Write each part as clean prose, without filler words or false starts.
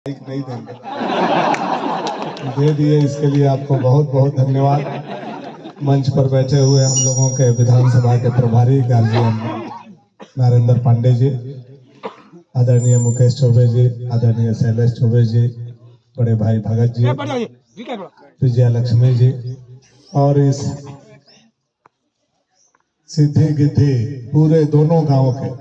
नहीं देंगे, दे दिए, इसके लिए आपको बहुत बहुत धन्यवाद। मंच पर बैठे हुए हम लोगों के विधानसभा के प्रभारी गार्जियन नरेंद्र पांडे जी, आदरणीय मुकेश चौबे जी, आदरणीय शैलेश चौबे जी, बड़े भाई भगत जी, विजया लक्ष्मी जी, और इस सिद्धि गिद्धि पूरे दोनों गांव के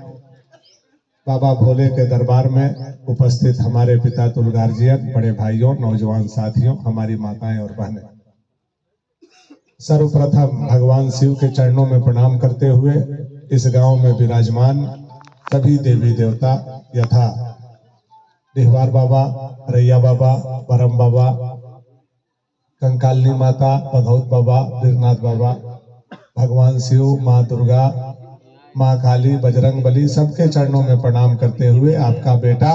बाबा भोले के दरबार में उपस्थित हमारे पिता तुल गार्जियन, बड़े भाइयों, नौजवान साथियों, हमारी माताएं और बहनें, सर्वप्रथम भगवान शिव के चरणों में प्रणाम करते हुए इस गांव में विराजमान सभी देवी देवता यथा डिहवार बाबा, रैया बाबा, बरम बाबा, कंकालनी माता, बघौत बाबा, बीरनाथ बाबा, भगवान शिव, माँ दुर्गा, माँ काली, बजरंग बली, सबके चरणों में प्रणाम करते हुए आपका बेटा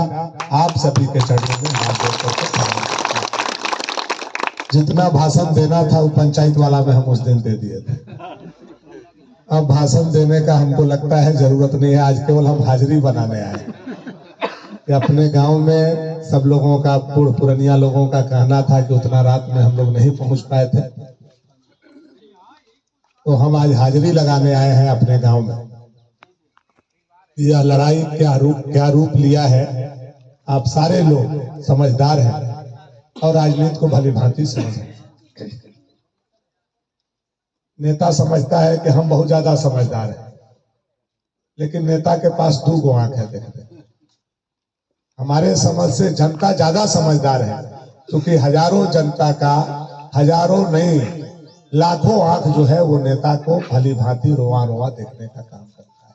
आप सभी के चरणों में हाथ जोड़ करके प्रणाम करते हैं। जितना भाषण देना था वो पंचायत वाला में हम उस दिन दे दिए थे। अब भाषण देने का हमको लगता है जरूरत नहीं है, आज केवल हम हाजिरी बनाने आए कि अपने गांव में सब लोगों का, पुरनिया लोगों का कहना था कि उतना रात में हम लोग नहीं पहुंच पाए थे, तो हम आज हाजिरी लगाने आए हैं अपने गांव में। यह लड़ाई क्या रूप लिया है, आप सारे लोग समझदार हैं और राजनीति को भली भांति समझें। नेता समझता है कि हम बहुत ज्यादा समझदार हैं, लेकिन नेता के पास दो गो आंख है देखते। हमारे समझ से जनता ज्यादा समझदार है, क्योंकि हजारों जनता का, हजारों नहीं लाखों आंख जो है वो नेता को भली भांति रोआ रोआ देखने का काम करता है।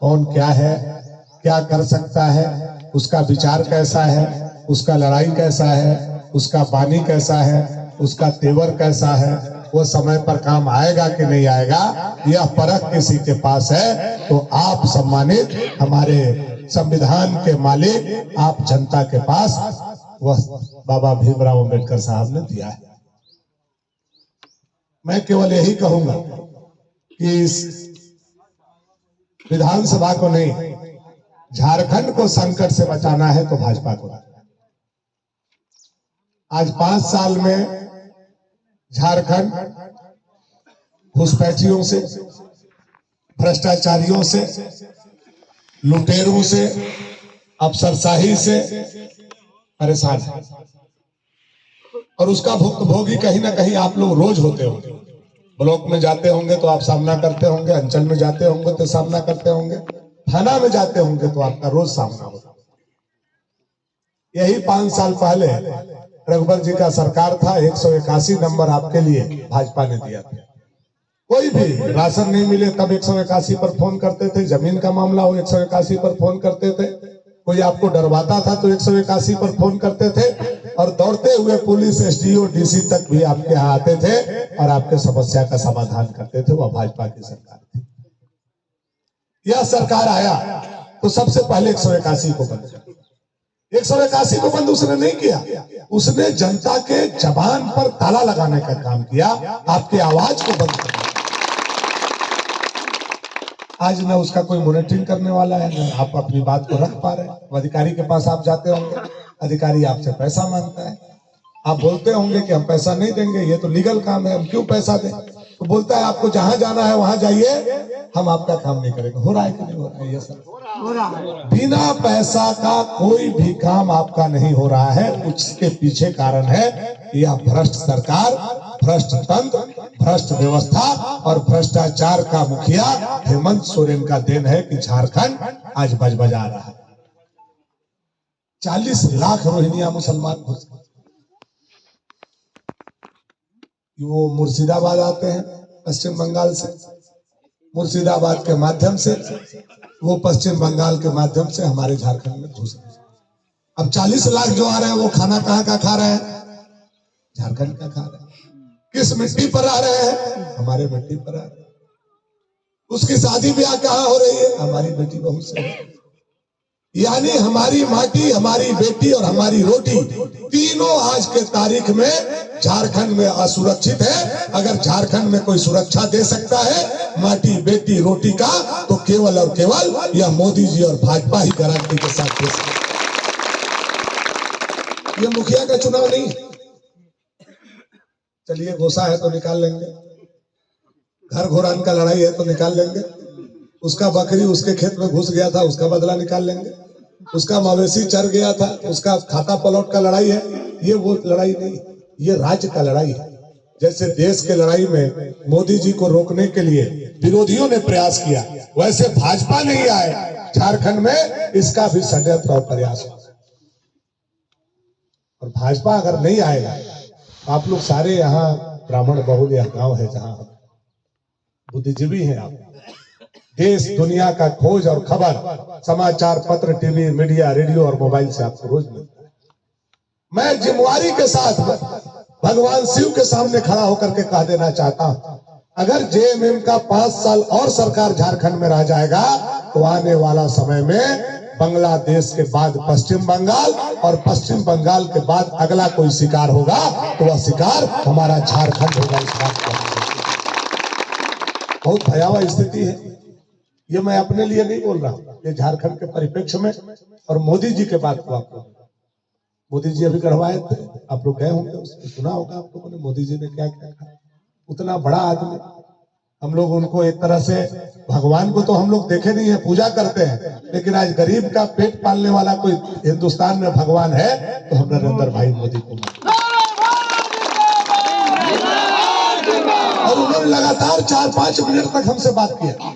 कौन क्या है, क्या कर सकता है, उसका विचार कैसा है, उसका लड़ाई कैसा है, उसका बानी कैसा है, उसका तेवर कैसा है, वो समय पर काम आएगा कि नहीं आएगा, यह परख किसी के पास है। तो आप सम्मानित हमारे संविधान के मालिक, आप जनता के पास वह बाबा भीमराव अम्बेडकर साहब ने दिया है। मैं केवल यही कहूंगा कि इस विधानसभा को नहीं, झारखंड को संकट से बचाना है तो भाजपा को। आज 5 साल में झारखंड घुसपैठियों से, भ्रष्टाचारियों से, लुटेरों से, अफसरशाही से परेशान है, और उसका भुक्तभोगी कहीं ना कहीं आप लोग रोज होते होंगे। ब्लॉक में जाते होंगे तो आप सामना करते होंगे, अंचल में जाते होंगे तो सामना करते होंगे, थाना में जाते होंगे तो आपका रोज सामना होगा। यही 5 साल पहले रघुबर जी का सरकार था, 181 नंबर आपके लिए भाजपा ने दिया था। कोई भी राशन नहीं मिले तब 181 पर फोन करते थे, जमीन का मामला हो 181 पर फोन करते थे, कोई आपको डरवाता था तो 181 पर फोन करते थे, और दौड़ते हुए पुलिस, एसडीओ, डीसी तक भी आपके यहाँ आते थे और आपके समस्या का समाधान करते थे। वह भाजपा की सरकार थी। यह सरकार आया तो सबसे पहले 181 को बंद किया। 181 को बंद उसने नहीं किया, उसने जनता के जबान पर ताला लगाने का काम किया, आपकी आवाज को बंद कर दिया। आज न उसका कोई मॉनिटरिंग करने वाला है, न आप अपनी बात को रख पा रहे हैं। अधिकारी के पास आप जाते होंगे, अधिकारी आपसे पैसा मांगता है, आप बोलते होंगे कि हम पैसा नहीं देंगे, ये तो लीगल काम है, हम क्यों पैसा दें। तो बोलता है आपको जहां जाना है वहां जाइए, हम आपका काम नहीं करेंगे। हो रहा है कि नहीं हो रहा है? ये सब बिना पैसा का कोई भी काम आपका नहीं हो रहा है। उसके पीछे कारण है यह भ्रष्ट सरकार, भ्रष्ट तंत्र, भ्रष्ट व्यवस्था और भ्रष्टाचार का मुखिया हेमंत सोरेन का देन है कि झारखंड आज बजबजा रहा है। 40 लाख रोहिंग्या मुसलमान घुस गए। वो मुर्शिदाबाद आते हैं पश्चिम बंगाल से, मुर्शिदाबाद के माध्यम से वो पश्चिम बंगाल के माध्यम से हमारे झारखंड में घुस गए। अब 40 लाख जो आ रहे हैं वो खाना कहाँ का खा रहे हैं? झारखंड का खा रहे हैं। किस मिट्टी पर आ रहे हैं? हमारे मिट्टी पर आ रहे हैं। उसकी शादी ब्याह कहाँ हो रही है? हमारी बेटी बहू से। यानी हमारी माटी, हमारी बेटी और हमारी रोटी, तीनों आज के तारीख में झारखंड में असुरक्षित है। अगर झारखंड में कोई सुरक्षा दे सकता है माटी, बेटी, रोटी का, तो केवल और केवल यह मोदी जी और भाजपा ही गारंटी के साथ दे सकता है। ये मुखिया का चुनाव नहीं है। चलिए गोसा है तो निकाल लेंगे, घर घोरान का लड़ाई है तो निकाल लेंगे, उसका बकरी उसके खेत में घुस गया था उसका बदला निकाल लेंगे, उसका मवेशी चर गया था उसका खाता पलट का लड़ाई है। ये वो लड़ाई नहीं, ये राज्य का लड़ाई है। जैसे देश के लड़ाई में मोदी जी को रोकने के लिए विरोधियों ने प्रयास किया, वैसे भाजपा नहीं आए झारखंड में, इसका भी षड्यंत्र और प्रयास हो। और भाजपा अगर नहीं आएगा तो आप लोग सारे यहाँ ब्राह्मण बहुल यह गांव है जहां बुद्धिजीवी हैं, आप देश दुनिया का खोज और खबर समाचार पत्र टीवी मीडिया रेडियो और मोबाइल से आपको रोज मिलता है। मैं जिम्मेवारी के साथ भगवान शिव के सामने खड़ा होकर के कह देना चाहता हूं, अगर जेएमएम का 5 साल और सरकार झारखंड में रह जाएगा तो आने वाला समय में बांग्लादेश के बाद पश्चिम बंगाल और पश्चिम बंगाल के बाद अगला कोई शिकार होगा तो वह शिकार हमारा झारखंड होगा। इस बात को बहुत भयावह स्थिति है। ये मैं अपने लिए नहीं बोल रहा हूँ, ये झारखंड के परिप्रेक्ष्य में और मोदी जी के बात को आपको, मोदी जी अभी गढ़वाए थे, आप लोग गए होंगे, उसको सुना होगा आप लोगों ने मोदी जी ने क्या क्या कहा। उतना बड़ा आदमी, हम लोग उनको एक तरह से भगवान को तो हम लोग देखे नहीं है, पूजा करते हैं, लेकिन आज गरीब का पेट पालने वाला कोई हिंदुस्तान में भगवान है तो हम नरेंद्र भाई मोदी को। और उन्होंने लगातार 4-5 मिनट तक हमसे बात किया,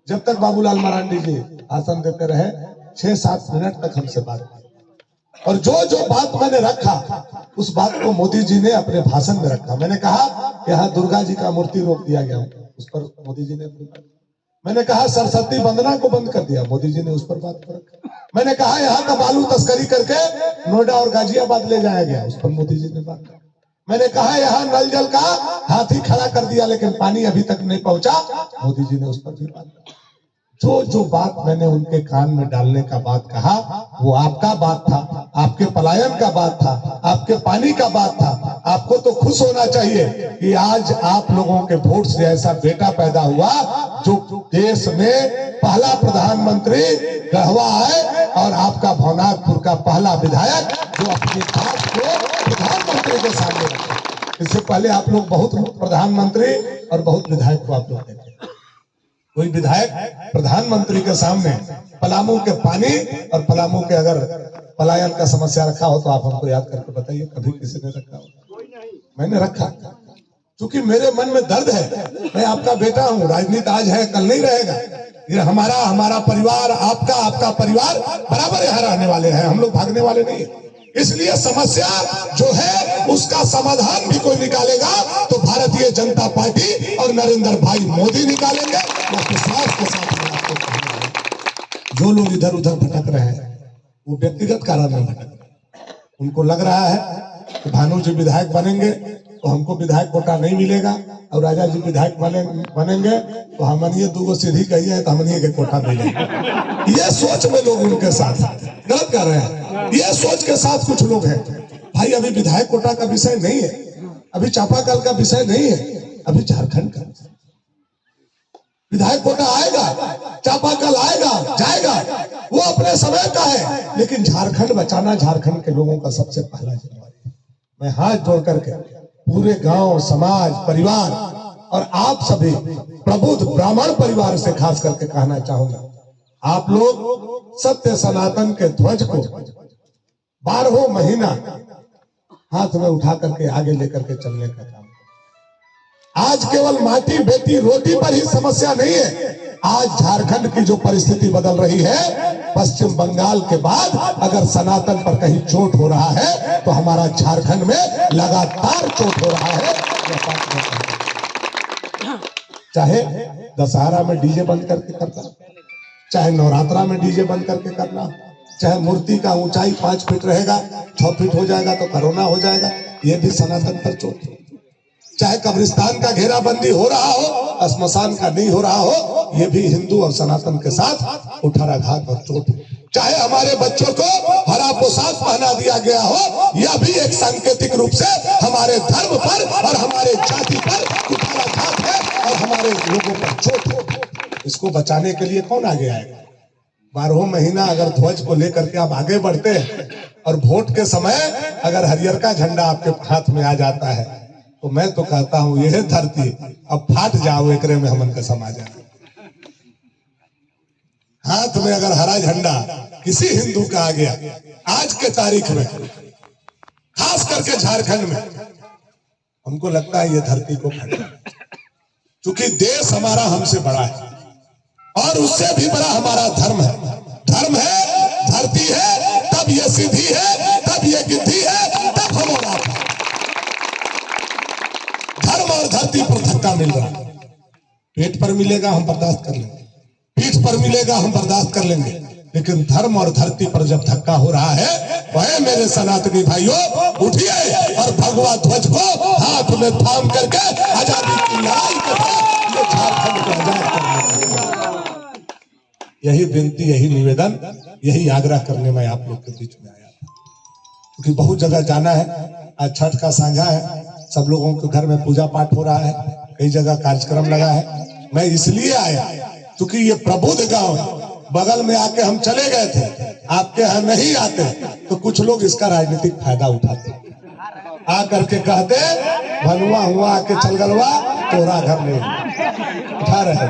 जब तक बाबूलाल मरांडी जी भाषण देते रहे 6-7 मिनट तक हमसे बात की। और जो जो बात मैंने रखा उस बात को मोदी जी ने अपने भाषण में रखा। मैंने कहा यहाँ दुर्गा जी का मूर्ति रोक दिया गया, उस पर मोदी जी ने मैंने कहा सरस्वती वंदना को बंद कर दिया, मोदी जी ने उस पर बात कर रखा। मैंने कहा यहाँ का बालू तस्करी करके नोएडा और गाजियाबाद ले जाया गया, उस पर मोदी जी ने बात की। मैंने कहा यहाँ नल जल का हाथी खड़ा कर दिया लेकिन पानी अभी तक नहीं पहुंचा, मोदी जी ने उस पर भी बात की। जो जो बात मैंने उनके कान में डालने का बात कहा वो आपका बात था, आपके पलायन का बात था, आपके पानी का बात था। आपको तो खुश होना चाहिए कि आज आप लोगों के वोट से ऐसा बेटा पैदा हुआ जो देश में पहला प्रधानमंत्री गढ़वा है और आपका भवनाथपुर का पहला विधायक जो अपनी बात को प्रधानमंत्री के सामने रखा। इससे पहले आप लोग बहुत प्रधानमंत्री और बहुत विधायक को आप लोग देखे, कोई विधायक प्रधानमंत्री के सामने पलामू के पानी और पलामू के अगर पलायन का समस्या रखा हो तो आप हमको याद करके बताइए, कभी किसी ने रखा हो? मैंने रखा, क्योंकि मेरे मन में दर्द है। मैं आपका बेटा हूँ, राजनीति आज है कल नहीं रहेगा। ये हमारा परिवार, आपका परिवार बराबर यहाँ रहने वाले हैं, हम लोग भागने वाले नहीं। इसलिए समस्या जो है उसका समाधान भी कोई निकालेगा तो भारतीय जनता पार्टी और नरेंद्र भाई मोदी निकालेंगे। जो लोग इधर उधर भटक रहे हैं वो व्यक्तिगत कारण में भटक रहे हैं। उनको लग रहा है कि भानु जी विधायक बनेंगे तो हमको विधायक कोटा नहीं मिलेगा और राजा जी विधायक बनेंगे तो हमनिए 2 सीधी कहिए तो हमनिए के कोटा मिलेगा। ये सोच में लोग उनके साथ गलत कर रहे हैं। ये सोच के साथ कुछ लोग हैं। भाई अभी विधायक कोटा का विषय नहीं है, अभी चापाकल का विषय नहीं है, अभी झारखंड का विधायक कोटा आएगा, चापाकल आएगा जाएगा, वो अपने समय का है, लेकिन झारखंड बचाना झारखंड के लोगों का सबसे पहला जिम्मेदारी है। मैं हाथ जोड़ करके पूरे गांव समाज परिवार और आप सभी प्रबुद्ध ब्राह्मण परिवार से खास करके कहना चाहूंगा, आप लोग सत्य सनातन के ध्वज को 12 महीना हाथ में उठा करके आगे लेकर के चलने का काम। आज केवल माटी बेटी रोटी पर ही समस्या नहीं है, आज झारखंड की जो परिस्थिति बदल रही है, पश्चिम बंगाल के बाद अगर सनातन पर कहीं चोट हो रहा है तो हमारा झारखंड में लगातार चोट हो रहा है। चाहे दशहरा में डीजे बंद करके करना, चाहे नवरात्रा में डीजे बंद करके करना, चाहे मूर्ति का ऊंचाई 5 फीट रहेगा 6 फीट हो जाएगा तो कोरोना हो जाएगा, ये भी सनातन पर चोट। चाहे कब्रिस्तान का घेराबंदी हो रहा हो, श्मशान का नहीं हो रहा हो, ये भी हिंदू और सनातन के साथ कुठाराघात और चोट। चाहे हमारे बच्चों को हरा पोशाक पहना दिया गया हो, यह भी एक सांकेतिक रूप से हमारे धर्म पर और हमारे जाति पर कुठाराघात है और हमारे लोगों पर चोट। इसको बचाने के लिए कौन आगे आएगा? 12 महीना अगर ध्वज को लेकर के आप आगे बढ़ते हैं और वोट के समय अगर हरियर का झंडा आपके हाथ में आ जाता है तो मैं तो कहता हूं यह धरती अब फाट जाओ, एकरे में हमन का समा जाए। हाथ में अगर हरा झंडा किसी हिंदू का आ गया आज के तारीख में, खास करके झारखंड में, हमको लगता है ये धरती को फटेगा। क्योंकि देश हमारा हमसे बड़ा है और उससे भी बड़ा हमारा धर्म है। धर्म है, धरती है, तब ये सीधी है, तब ये गिद्धि है, तब हम और आप। धर्म और धरती पर धक्का मिल रहा है। पेट पर मिलेगा हम बर्दाश्त कर लेंगे, पीठ पर मिलेगा हम बर्दाश्त कर लेंगे, लेकिन धर्म और धरती पर जब धक्का हो रहा है, वह मेरे सनातनी भाइयों उठिए और भगवा ध्वज को हाथ में थाम करके आजादी की लड़ाई करें। ये झारखंड को आजाद करने, यही विनती, यही निवेदन, यही आग्रह करने में आप लोग के बीच में आया था। क्योंकि बहुत जगह जाना है, आज छठ का सांझा है, सब लोगों के घर में पूजा पाठ हो रहा है, कई जगह कार्यक्रम लगा है। मैं इसलिए आया क्योंकि ये प्रबुद्ध गांव है, बगल में आके हम चले गए थे, आपके यहाँ नहीं आते तो कुछ लोग इसका राजनीतिक फायदा उठाते, आ करके कहते भनुआ हुआ आके चल गलवा तोरा घर नहीं उठा रहे थे।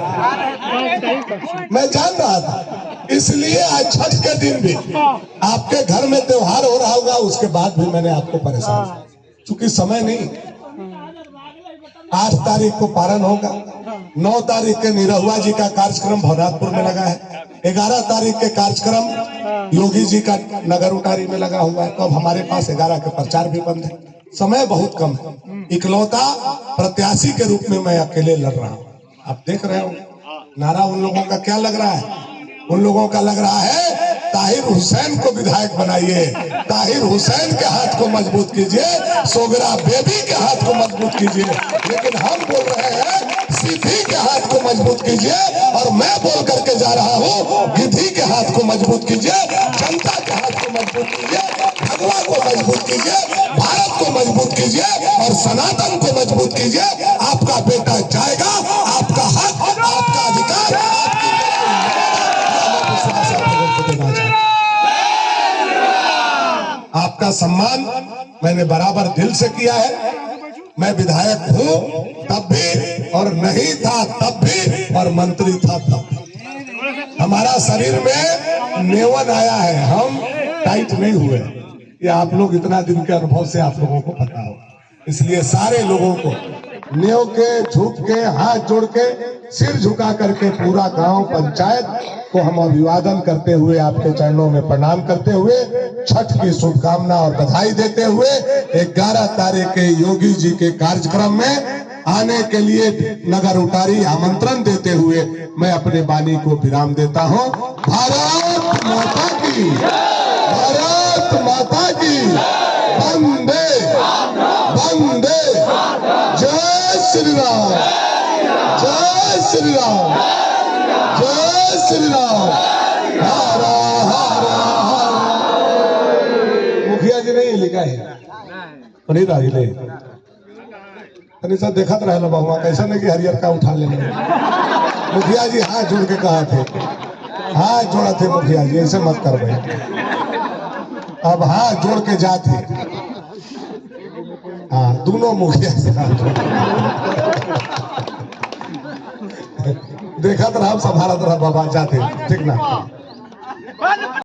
मैं जान रहा था, इसलिए आज छठ के दिन भी आपके घर में त्योहार हो रहा होगा, उसके बाद भी मैंने आपको परेशान, क्योंकि समय नहीं। 8 तारीख को पारण होगा, 9 तारीख के निरहुआ जी का कार्यक्रम भवनाथपुर में लगा है, 11 तारीख के कार्यक्रम योगी जी का नगर उटारी में लगा हुआ है। तो अब हमारे पास 11 के प्रचार भी बंद है, समय बहुत कम है। इकलौता प्रत्याशी के रूप में मैं अकेले लड़ रहा हूँ। आप देख रहे हो नारा उन लोगों का क्या लग रहा है, उन लोगों का लग रहा है ताहिर हुसैन को विधायक बनाइए, ताहिर हुसैन के हाथ को मजबूत कीजिए, सोगरा बेबी के हाथ को मजबूत कीजिए। लेकिन हम बोल रहे हैं सीधी के हाथ को मजबूत कीजिए, और मैं बोल करके जा रहा हूँ गिद्धि के हाथ को मजबूत कीजिए, जनता के हाथ को मजबूत कीजिए, भगवा को मजबूत कीजिए, भारत को मजबूत कीजिए और सनातन को मजबूत कीजिए। आपका बेटा जाएगा, आपका हक, आपका अधिकार, आपका सम्मान मैंने बराबर दिल से किया है। मैं विधायक हूँ तब भी, और नहीं था तब भी, और मंत्री था तब भी। हमारा शरीर में नेवन आया है, हम टाइट नहीं हुए। ये आप लोग इतना दिन के अनुभव से आप लोगों को पता हो, इसलिए सारे लोगों को नेव के, झुक के, हाथ जोड़ के, सिर झुका करके पूरा गांव पंचायत को हम अभिवादन करते हुए, आपके चरणों में प्रणाम करते हुए, छठ की शुभकामना और बधाई देते हुए 11 तारीख के योगी जी के कार्यक्रम में आने के लिए नगर उटारी आमंत्रण देते हुए मैं अपने वाणी को विराम देता हूँ। भारत माता की, भारत माता की, वंदे वंदे, जय श्री राम, जय श्री राम, जय श्री राम, हरा हरा हरा। मुखिया जी ने लिखा है, नहीं राजी सब देखत रहे बाबा, कैसा नहीं कि हरियर का उठा लेंगे। मुखिया जी हाथ जोड़ के कहा थे, हाथ जोड़ा थे मुखिया जी, ऐसे मत कर भाई, अब हाथ जोड़ के जाते। हाँ, दोनों मुखिया से हाथ जोड़ देखा तो हम संभाला तो बाबा जाते, ठीक ना।